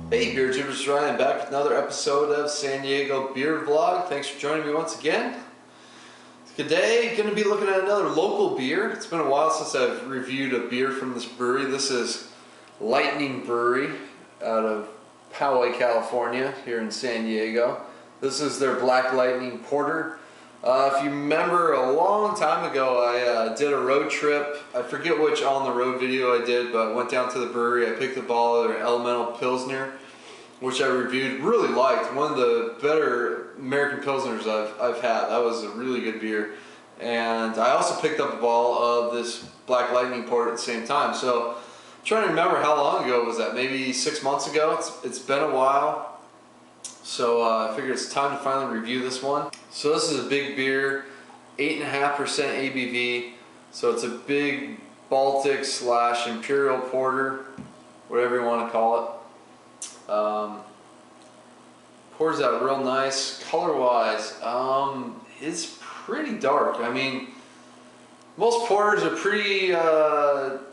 Hey Beer Tubers, Ryan back with another episode of San Diego Beer Vlog. Thanks for joining me once again. Today, going to be looking at another local beer. It's been a while since I've reviewed a beer from this brewery. This is Lightning Brewery out of Poway, California, here in San Diego. This is their Black Lightning Porter. If you remember, a long time ago I did a road trip. I forget which on the road video I did, but I went down to the brewery. I picked up all of their Elemental Pilsner, which I reviewed, really liked. One of the better American Pilsners I've had. That was a really good beer. And I also picked up a bottle of this Black Lightning Porter at the same time. So I'm trying to remember how long ago was that, maybe 6 months ago. It's been a while. So I figured it's time to finally review this one. So this is a big beer, 8.5% ABV. So it's a big Baltic / Imperial Porter, whatever you want to call it. Pours out real nice. Color-wise, it's pretty dark. I mean, most porters are pretty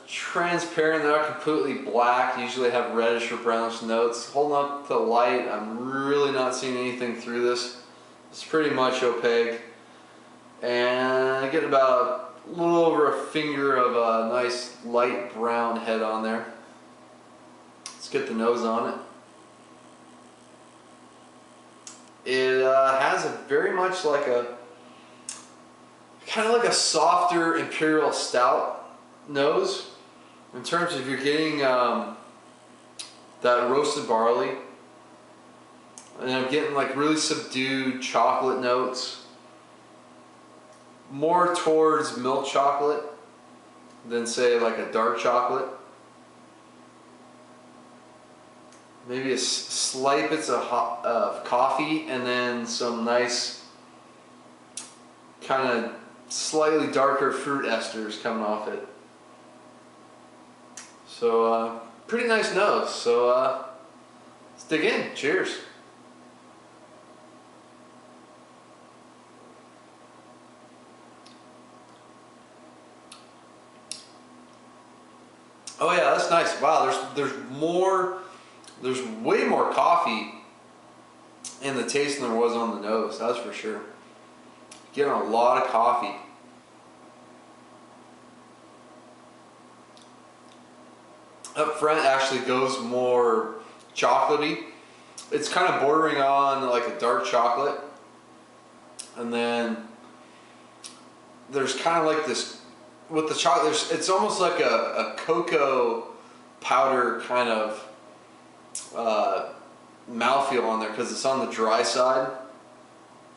transparent. They're not completely black. Usually have reddish or brownish notes. Holding up to the light, I'm really not seeing anything through this. It's pretty much opaque. And I get about a little over a finger of a nice light brown head on there. Let's get the nose on it. It has a very much like a kind of like a softer Imperial Stout nose. In terms of you're getting that roasted barley, and I'm getting like really subdued chocolate notes, more towards milk chocolate than say like a dark chocolate. Maybe a slight bits of coffee, and then some nice kind of slightly darker fruit esters coming off it. So pretty nice nose. So let's dig in. Cheers. Oh yeah, that's nice. Wow, there's way more coffee in the taste than there was on the nose, that's for sure. Getting a lot of coffee. Up front actually goes more chocolatey. It's kind of bordering on like a dark chocolate. And then there's kind of like this, with the chocolate, it's almost like a cocoa powder kind of mouthfeel on there because it's on the dry side.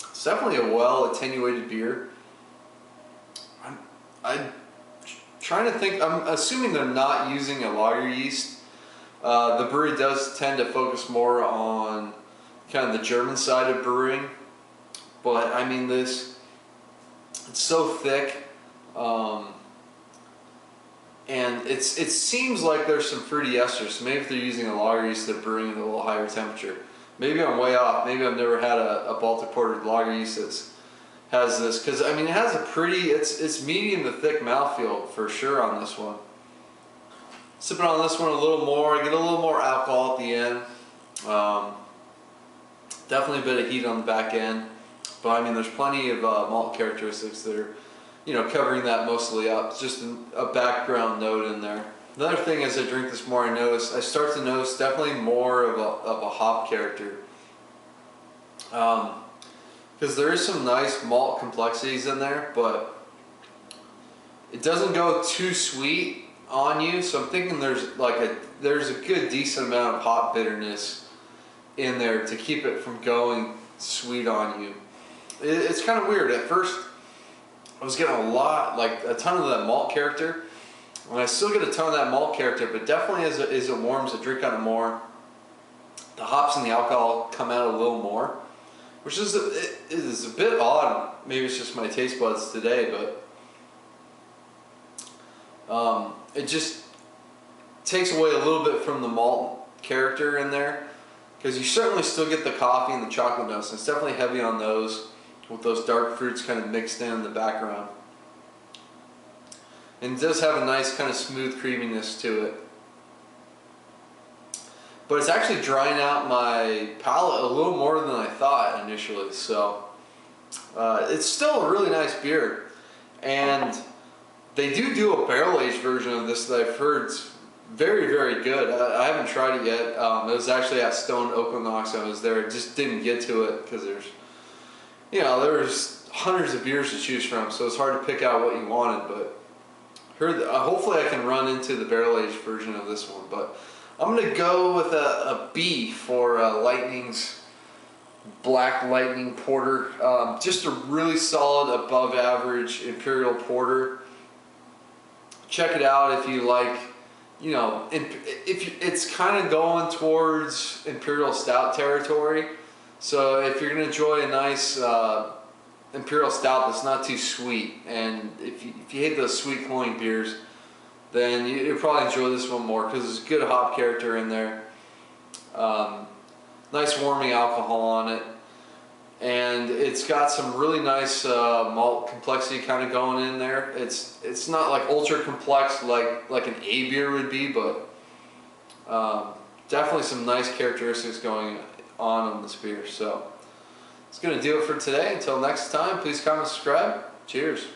It's definitely a well attenuated beer. I'm trying to think, I'm assuming they're not using a lager yeast. The brewery does tend to focus more on kind of the German side of brewing, but I mean it's so thick, and it seems like there's some fruity esters. So maybe if they're using a lager yeast, they're brewing at a little higher temperature. Maybe I'm way off. Maybe I've never had a Baltic Porter lager yeast that's has this, because I mean it has a pretty, it's medium to thick mouthfeel for sure on this one. Sipping on this one a little more, I get a little more alcohol at the end. Definitely a bit of heat on the back end, but I mean there's plenty of malt characteristics that are, you know, covering that mostly up. It's just a background note in there. Another thing as I drink this more, I start to notice definitely more of a hop character. Because there is some nice malt complexities in there, but it doesn't go too sweet on you. So I'm thinking there's a good decent amount of hop bitterness in there to keep it from going sweet on you. It's kind of weird. At first, I was getting a ton of that malt character, and I still get a ton of that malt character, but definitely as it warms, I drink on it more, the hops and the alcohol come out a little more. Which is a bit odd. Maybe it's just my taste buds today, but it just takes away a little bit from the malt character in there, because you certainly still get the coffee and the chocolate notes. It's definitely heavy on those, with those dark fruits kind of mixed in the background. And it does have a nice kind of smooth creaminess to it. but it's actually drying out my palate a little more than I thought initially. So it's still a really nice beer, and they do a barrel aged version of this that I've heard's very, very good. I haven't tried it yet. It was actually at Stone Oaklenox. I was there. I just didn't get to it because there's hundreds of beers to choose from, so it's hard to pick out what you wanted. But hopefully I can run into the barrel aged version of this one. But I'm gonna go with a B for Lightning's Black Lightning Porter. Just a really solid, above average Imperial Porter. Check it out if you like. If it's kind of going towards Imperial Stout territory. So if you're gonna enjoy a nice Imperial Stout that's not too sweet, and if you hate those sweet cloying beers, then you'll probably enjoy this one more because there's good hop character in there. Nice warming alcohol on it, and it's got some really nice malt complexity kind of going in there. It's not like ultra complex like an A beer would be, but definitely some nice characteristics going on this beer. So it's going to do it for today. Until next time, please comment, subscribe. Cheers.